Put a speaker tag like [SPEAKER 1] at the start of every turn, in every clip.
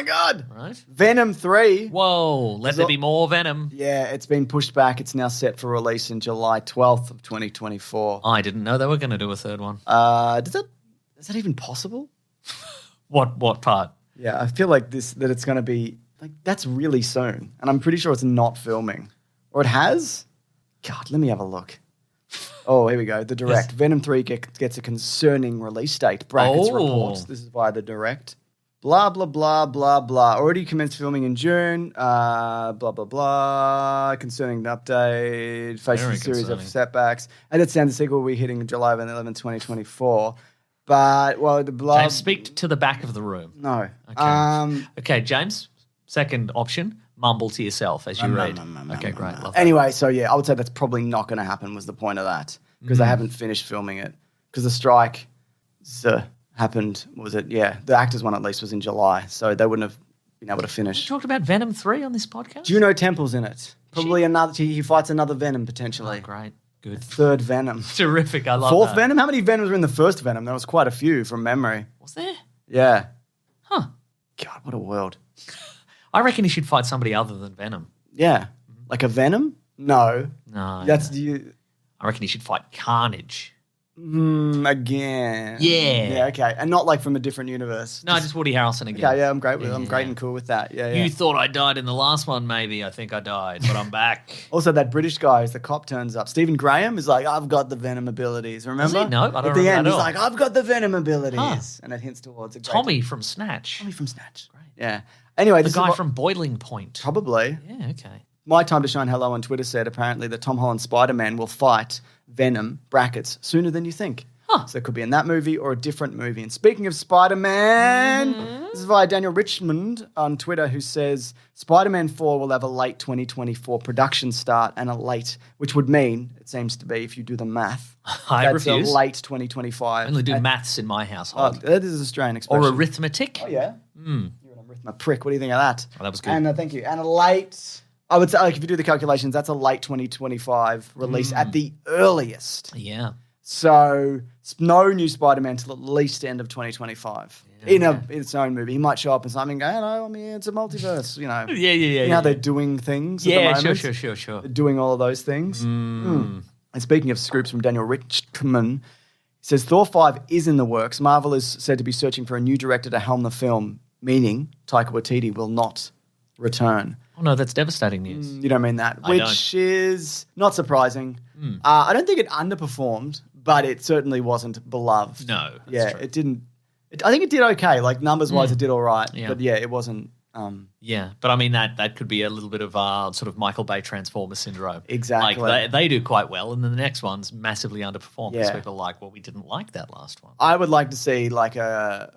[SPEAKER 1] my God.
[SPEAKER 2] Right.
[SPEAKER 1] Venom 3.
[SPEAKER 2] Whoa, let there be more Venom.
[SPEAKER 1] Yeah, it's been pushed back. It's now set for release in July 12th of 2024.
[SPEAKER 2] I didn't know they were going to do a third one.
[SPEAKER 1] Is that even possible?
[SPEAKER 2] What part?
[SPEAKER 1] Yeah, I feel like that it's going to be like that's really soon, and I'm pretty sure it's not filming, or it has. God, let me have a look. Oh, here we go. The direct.
[SPEAKER 2] Yes.
[SPEAKER 1] Venom 3 gets a concerning release date. Brackets reports. This is via the direct. Blah, blah, blah, blah, blah. Already commenced filming in June. Blah, blah, blah. Concerning the update. Facing a series of setbacks. And it sounds the sequel will be hitting July 11, 2024. But, well, the blah...
[SPEAKER 2] James, speak to the back of the room.
[SPEAKER 1] No.
[SPEAKER 2] Okay, okay, James, second option. Mumble to yourself as you read. Okay, great. Love that.
[SPEAKER 1] Anyway, so yeah, I would say that's probably not going to happen was the point of that because they haven't finished filming it because the strike happened, was it? Yeah, the actors one at least was in July, so they wouldn't have been able to finish.
[SPEAKER 2] We talked about Venom 3 on this podcast?
[SPEAKER 1] Juno Temple's in it. Probably he fights another Venom potentially.
[SPEAKER 2] Oh, great. Good.
[SPEAKER 1] Third Venom.
[SPEAKER 2] Terrific, I love
[SPEAKER 1] Fourth
[SPEAKER 2] that.
[SPEAKER 1] Venom? How many Venoms were in the first Venom? There was quite a few from memory.
[SPEAKER 2] Was there?
[SPEAKER 1] Yeah.
[SPEAKER 2] Huh.
[SPEAKER 1] God, what a world.
[SPEAKER 2] I reckon he should fight somebody other than Venom.
[SPEAKER 1] Yeah. Like a Venom? No.
[SPEAKER 2] No.
[SPEAKER 1] I
[SPEAKER 2] reckon he should fight Carnage.
[SPEAKER 1] Again.
[SPEAKER 2] Yeah.
[SPEAKER 1] Yeah, okay. And not like from a different universe.
[SPEAKER 2] No, just Woody Harrelson again.
[SPEAKER 1] Okay, yeah, I'm great with I'm great and cool with that. Yeah, yeah.
[SPEAKER 2] You thought I died in the last one, maybe. I think I died, but I'm back.
[SPEAKER 1] Also, that British guy as the cop turns up. Stephen Graham is like, I've got the Venom abilities. Remember?
[SPEAKER 2] Does he? No, I don't
[SPEAKER 1] At
[SPEAKER 2] remember
[SPEAKER 1] the end,
[SPEAKER 2] that
[SPEAKER 1] he's
[SPEAKER 2] at all.
[SPEAKER 1] like, I've got the Venom abilities.
[SPEAKER 2] Huh.
[SPEAKER 1] And it hints towards a great
[SPEAKER 2] Tommy from Snatch.
[SPEAKER 1] Tommy from Snatch. Great. Yeah. Anyway,
[SPEAKER 2] The
[SPEAKER 1] this
[SPEAKER 2] guy
[SPEAKER 1] is
[SPEAKER 2] from Boiling Point.
[SPEAKER 1] Probably.
[SPEAKER 2] Yeah, okay.
[SPEAKER 1] My Time to Shine Hello on Twitter said apparently that Tom Holland Spider-Man will fight Venom, brackets, sooner than you think.
[SPEAKER 2] Huh.
[SPEAKER 1] So it could be in that movie or a different movie. And speaking of Spider-Man, this is via Daniel Richmond on Twitter who says Spider-Man 4 will have a late 2024 production start and a late, which would mean, it seems to be, if you do the math,
[SPEAKER 2] I
[SPEAKER 1] that's
[SPEAKER 2] refuse.
[SPEAKER 1] a late 2025.
[SPEAKER 2] I only do maths in my household.
[SPEAKER 1] That is an Australian expression.
[SPEAKER 2] Or arithmetic.
[SPEAKER 1] Oh, yeah? You're an arithmetic prick. What do you think of that?
[SPEAKER 2] Oh, that was good.
[SPEAKER 1] And thank you. And a late... I would say, like, if you do the calculations, that's a late 2025 release at the earliest.
[SPEAKER 2] Yeah.
[SPEAKER 1] So no new Spider-Man till at least the end of 2025 in its own movie. He might show up in something and go, hello, I'm here, it's a multiverse, you know.
[SPEAKER 2] Yeah.
[SPEAKER 1] You know how they're doing things at the moment?
[SPEAKER 2] Sure.
[SPEAKER 1] They're doing all of those things. And speaking of scripts from Daniel Richmond, he says Thor 5 is in the works. Marvel is said to be searching for a new director to helm the film, meaning Taika Waititi will not return.
[SPEAKER 2] Oh, no, that's devastating news.
[SPEAKER 1] You don't mean that,
[SPEAKER 2] I
[SPEAKER 1] which is not surprising. I don't think it underperformed, but it certainly wasn't beloved.
[SPEAKER 2] No,
[SPEAKER 1] true. It didn't. I think it did okay. Like numbers-wise, it did all right.
[SPEAKER 2] Yeah.
[SPEAKER 1] But yeah, it wasn't.
[SPEAKER 2] Yeah, but I mean that could be a little bit of sort of Michael Bay Transformer syndrome.
[SPEAKER 1] Exactly.
[SPEAKER 2] Like they do quite well, and then the next one's massively underperformed because
[SPEAKER 1] Yeah.
[SPEAKER 2] people are like, well, we didn't like that last one.
[SPEAKER 1] I would like to see like a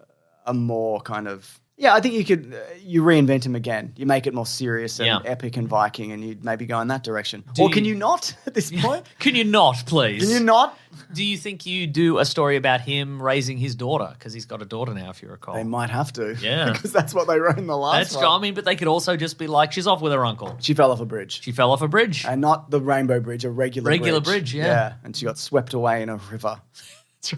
[SPEAKER 1] more kind of. Yeah, I think you could. You reinvent him again. You make it more serious and epic and Viking, and you'd maybe go in that direction. Can you not at this point?
[SPEAKER 2] Can you not, please?
[SPEAKER 1] Can you not?
[SPEAKER 2] Do you think you do a story about him raising his daughter? Because he's got a daughter now, if you recall.
[SPEAKER 1] They might have to.
[SPEAKER 2] Yeah.
[SPEAKER 1] Because that's what they wrote in the last one.
[SPEAKER 2] I mean, but they could also just be like, she's off with her uncle.
[SPEAKER 1] She fell off a bridge.
[SPEAKER 2] And
[SPEAKER 1] not the Rainbow Bridge, a regular
[SPEAKER 2] bridge, yeah.
[SPEAKER 1] Yeah, and she got swept away in a river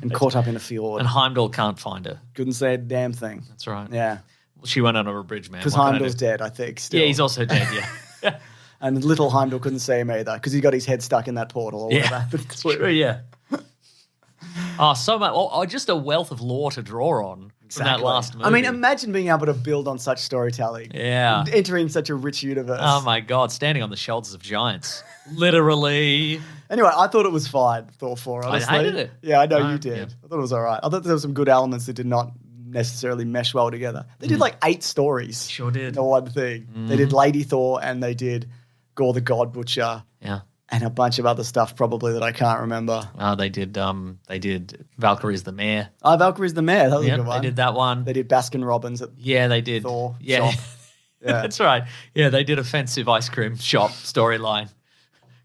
[SPEAKER 1] and caught up in a fjord.
[SPEAKER 2] And Heimdall can't find her.
[SPEAKER 1] Couldn't say a damn thing.
[SPEAKER 2] That's right.
[SPEAKER 1] Yeah.
[SPEAKER 2] Well, she went under a bridge, man.
[SPEAKER 1] Because Heimdall's dead, I think, still.
[SPEAKER 2] Yeah, he's also dead, yeah.
[SPEAKER 1] And little Heimdall couldn't see him either because he got his head stuck in that portal or whatever.
[SPEAKER 2] That's true, yeah. So much. Oh, just a wealth of lore to draw on from that last movie.
[SPEAKER 1] I mean, imagine being able to build on such storytelling.
[SPEAKER 2] Yeah.
[SPEAKER 1] Entering such a rich universe.
[SPEAKER 2] Oh, my God. Standing on the shoulders of giants. Literally.
[SPEAKER 1] Anyway, I thought it was fine, Thor 4, honestly.
[SPEAKER 2] I hated it.
[SPEAKER 1] Yeah, I know you did. Yeah. I thought it was all right. I thought there were some good elements that did not necessarily mesh well together. They did like 8 stories.
[SPEAKER 2] Sure did.
[SPEAKER 1] In the one thing. They did Lady Thor and they did Gore the God Butcher.
[SPEAKER 2] Yeah.
[SPEAKER 1] And a bunch of other stuff probably that I can't remember.
[SPEAKER 2] They did Valkyrie's the Mayor.
[SPEAKER 1] Oh, Valkyrie's the Mayor. That was a good one.
[SPEAKER 2] They did that one.
[SPEAKER 1] They did Baskin Robbins at
[SPEAKER 2] they did.
[SPEAKER 1] Thor
[SPEAKER 2] yeah.
[SPEAKER 1] shop. Yeah.
[SPEAKER 2] That's right. Yeah, they did offensive ice cream shop storyline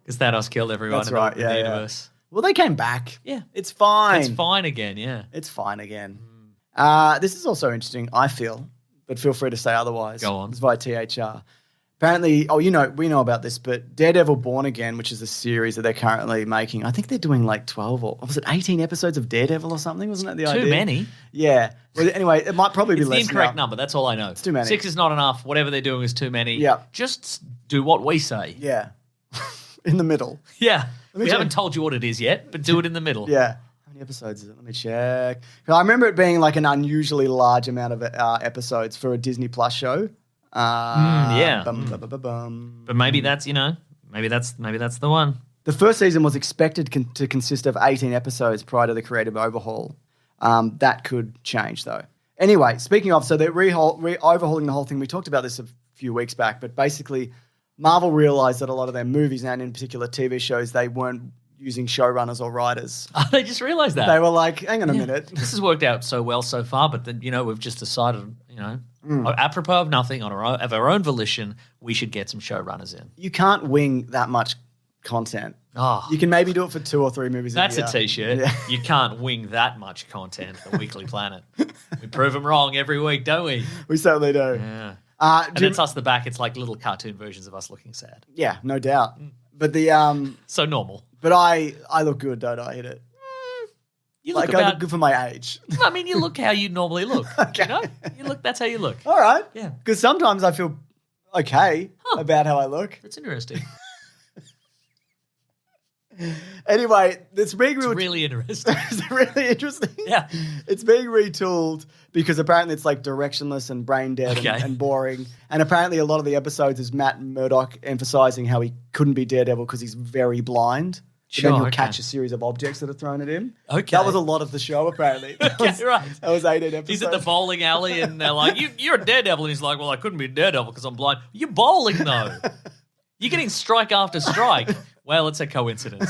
[SPEAKER 2] because Thanos killed everyone in the universe.
[SPEAKER 1] Well, they came back.
[SPEAKER 2] Yeah.
[SPEAKER 1] It's fine.
[SPEAKER 2] It's fine again, yeah.
[SPEAKER 1] It's fine again. This is also interesting, I feel, but feel free to say otherwise.
[SPEAKER 2] Go on.
[SPEAKER 1] It's via THR. Apparently, we know about this, but Daredevil Born Again, which is a series that they're currently making, I think they're doing like 12 or was it 18 episodes of Daredevil or something? Wasn't that the idea?
[SPEAKER 2] Too many.
[SPEAKER 1] Yeah. Well, anyway, it might probably be
[SPEAKER 2] It's the
[SPEAKER 1] less
[SPEAKER 2] incorrect
[SPEAKER 1] now.
[SPEAKER 2] number. That's all I know. It's
[SPEAKER 1] too many.
[SPEAKER 2] 6 is not enough. Whatever they're doing is too many.
[SPEAKER 1] Yeah.
[SPEAKER 2] Just do what we say.
[SPEAKER 1] Yeah. In the middle.
[SPEAKER 2] Yeah. We
[SPEAKER 1] check.
[SPEAKER 2] haven't told you what it is yet, but do it in the middle.
[SPEAKER 1] Yeah. How many episodes is it? Let me check. 'Cause I remember it being like an unusually large amount of episodes for a Disney Plus show.
[SPEAKER 2] Yeah.
[SPEAKER 1] But
[SPEAKER 2] maybe that's, maybe that's the one.
[SPEAKER 1] the first season was expected to consist of 18 episodes prior to the creative overhaul. That could change, though. Anyway, speaking of, so they're overhauling the whole thing. We talked about this a few weeks back, but basically Marvel realized that a lot of their movies and in particular TV shows, they weren't using showrunners or writers.
[SPEAKER 2] Oh, they just realized that.
[SPEAKER 1] They were like, hang on a minute.
[SPEAKER 2] This has worked out so well so far, but then, we've just decided, apropos of nothing, of our own volition, we should get some showrunners in.
[SPEAKER 1] You can't wing that much content.
[SPEAKER 2] Oh,
[SPEAKER 1] You can maybe do it for 2 or 3 movies
[SPEAKER 2] that's
[SPEAKER 1] a year.
[SPEAKER 2] a T-shirt.
[SPEAKER 1] Yeah.
[SPEAKER 2] You can't wing that much content, The Weekly Planet. We prove them wrong every week, don't we?
[SPEAKER 1] We certainly do.
[SPEAKER 2] Yeah. And
[SPEAKER 1] Jim-
[SPEAKER 2] it's us the back. It's like little cartoon versions of us looking sad.
[SPEAKER 1] Yeah, no doubt. But the
[SPEAKER 2] So normal.
[SPEAKER 1] but I look good, don't I? Hit it.
[SPEAKER 2] You look
[SPEAKER 1] I
[SPEAKER 2] about.
[SPEAKER 1] look good for my age.
[SPEAKER 2] I mean, you look how you normally look.
[SPEAKER 1] Okay.
[SPEAKER 2] You look. That's how you look.
[SPEAKER 1] All right.
[SPEAKER 2] Yeah.
[SPEAKER 1] Because sometimes I feel okay about how I look.
[SPEAKER 2] That's interesting.
[SPEAKER 1] Anyway, it's being
[SPEAKER 2] It's really interesting.
[SPEAKER 1] It's really interesting.
[SPEAKER 2] Yeah.
[SPEAKER 1] It's being retooled because apparently it's like directionless and brain dead
[SPEAKER 2] Okay.
[SPEAKER 1] and boring. And apparently a lot of the episodes is Matt Murdock emphasizing how he couldn't be Daredevil because he's very blind. But then he'll catch a series of objects that are thrown at him.
[SPEAKER 2] Okay.
[SPEAKER 1] That was a lot of the show, apparently. That was 18 episodes.
[SPEAKER 2] He's at the bowling alley and they're like, you're a daredevil. And he's like, well, I couldn't be a daredevil because I'm blind. You're bowling, though. You're getting strike after strike. Well, it's a coincidence.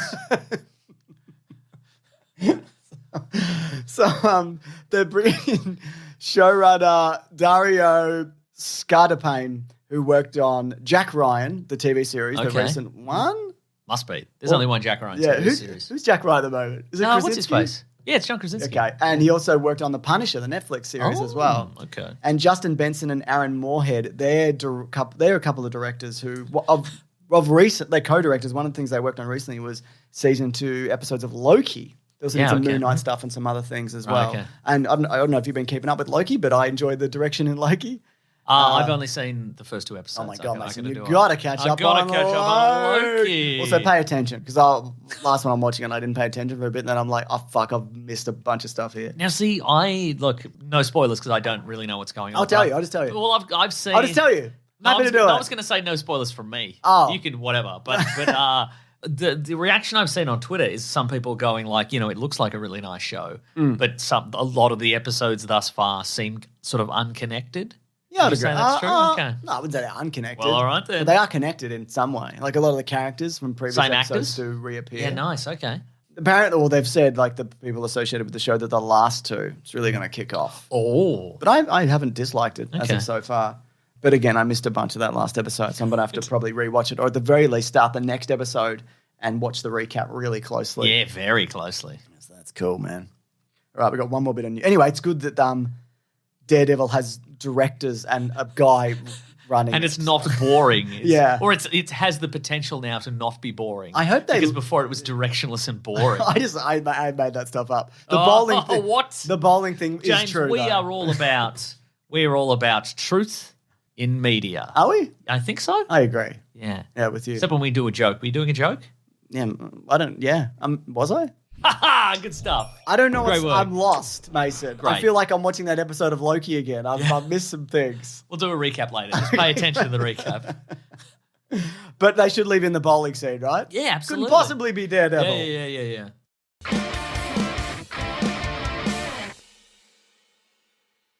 [SPEAKER 1] So they're bringing showrunner Dario Scardapane, who worked on Jack Ryan, the TV series, the
[SPEAKER 2] Okay.
[SPEAKER 1] recent one.
[SPEAKER 2] Must be. There's only one Jack Ryan
[SPEAKER 1] Yeah,
[SPEAKER 2] TV series.
[SPEAKER 1] who's Jack Ryan at the moment? Is it
[SPEAKER 2] What's his
[SPEAKER 1] Krasinski?
[SPEAKER 2] face? Yeah, it's John Krasinski.
[SPEAKER 1] Okay, and he also worked on The Punisher, the Netflix series as well.
[SPEAKER 2] Okay.
[SPEAKER 1] And Justin Benson and Aaron Moorhead, they're a couple of directors who of recent, they're co-directors. One of the things they worked on recently was season 2 episodes of Loki. There was some Moon Knight stuff and some other things as well.
[SPEAKER 2] Okay.
[SPEAKER 1] And I don't know if you've been keeping up with Loki, but I enjoyed the direction in Loki.
[SPEAKER 2] I've only seen the first 2 episodes.
[SPEAKER 1] Oh my God, Mason, you've
[SPEAKER 2] do
[SPEAKER 1] got to catch up on
[SPEAKER 2] Loki.
[SPEAKER 1] Also, pay attention, because last one I'm watching and I didn't pay attention for a bit, and then I'm like, oh, fuck, I've missed a bunch of stuff here.
[SPEAKER 2] Now, see, no spoilers because I don't really know what's going on.
[SPEAKER 1] I'll tell you. I'll just tell you.
[SPEAKER 2] Well, I've seen.
[SPEAKER 1] I'll just tell you. Happy to do it.
[SPEAKER 2] I was going to say no spoilers from me.
[SPEAKER 1] Oh.
[SPEAKER 2] You can whatever. But the reaction I've seen on Twitter is some people going like, it looks like a really nice show, but a lot of the episodes thus far seem sort of unconnected.
[SPEAKER 1] Yeah, I'd
[SPEAKER 2] Would you
[SPEAKER 1] agree.
[SPEAKER 2] say that's true? Okay.
[SPEAKER 1] No, I wouldn't say they're unconnected.
[SPEAKER 2] Well, all right then.
[SPEAKER 1] But they are connected in some way. Like a lot of the characters from previous
[SPEAKER 2] Same
[SPEAKER 1] episodes
[SPEAKER 2] actors?
[SPEAKER 1] do reappear.
[SPEAKER 2] Yeah, nice. Okay.
[SPEAKER 1] Apparently, well, they've said, like, the people associated with the show, that the last 2, it's really going to kick off.
[SPEAKER 2] Oh.
[SPEAKER 1] But I haven't disliked it as
[SPEAKER 2] Okay.
[SPEAKER 1] of so far. But again, I missed a bunch of that last episode, so I'm going to have to probably rewatch it, or at the very least start the next episode and watch the recap really closely.
[SPEAKER 2] Yeah, very closely.
[SPEAKER 1] So that's cool, man. All right, we've got one more bit on you. Anyway, it's good that Daredevil has directors and a guy running.
[SPEAKER 2] And it's not boring.
[SPEAKER 1] Yeah.
[SPEAKER 2] Or it has the potential now to not be boring.
[SPEAKER 1] I hope they...
[SPEAKER 2] Because before it was directionless and boring.
[SPEAKER 1] I made that stuff up. The bowling thing.
[SPEAKER 2] What?
[SPEAKER 1] The bowling thing
[SPEAKER 2] James,
[SPEAKER 1] is true,
[SPEAKER 2] we
[SPEAKER 1] though.
[SPEAKER 2] are all about truth in media.
[SPEAKER 1] Are we?
[SPEAKER 2] I think so.
[SPEAKER 1] I agree.
[SPEAKER 2] Yeah.
[SPEAKER 1] Yeah, with you.
[SPEAKER 2] Except when we do a joke. Were you doing a joke?
[SPEAKER 1] Yeah, I don't... Yeah. Was I?
[SPEAKER 2] Ha ha! Good stuff.
[SPEAKER 1] I don't know.
[SPEAKER 2] Great work.
[SPEAKER 1] I'm lost, Mason.
[SPEAKER 2] Great.
[SPEAKER 1] I feel like I'm watching that episode of Loki again. I've missed some things.
[SPEAKER 2] We'll do a recap later. Just pay attention to the recap.
[SPEAKER 1] But they should leave in the bowling scene, right?
[SPEAKER 2] Yeah, absolutely.
[SPEAKER 1] Couldn't possibly be Daredevil.
[SPEAKER 2] Yeah.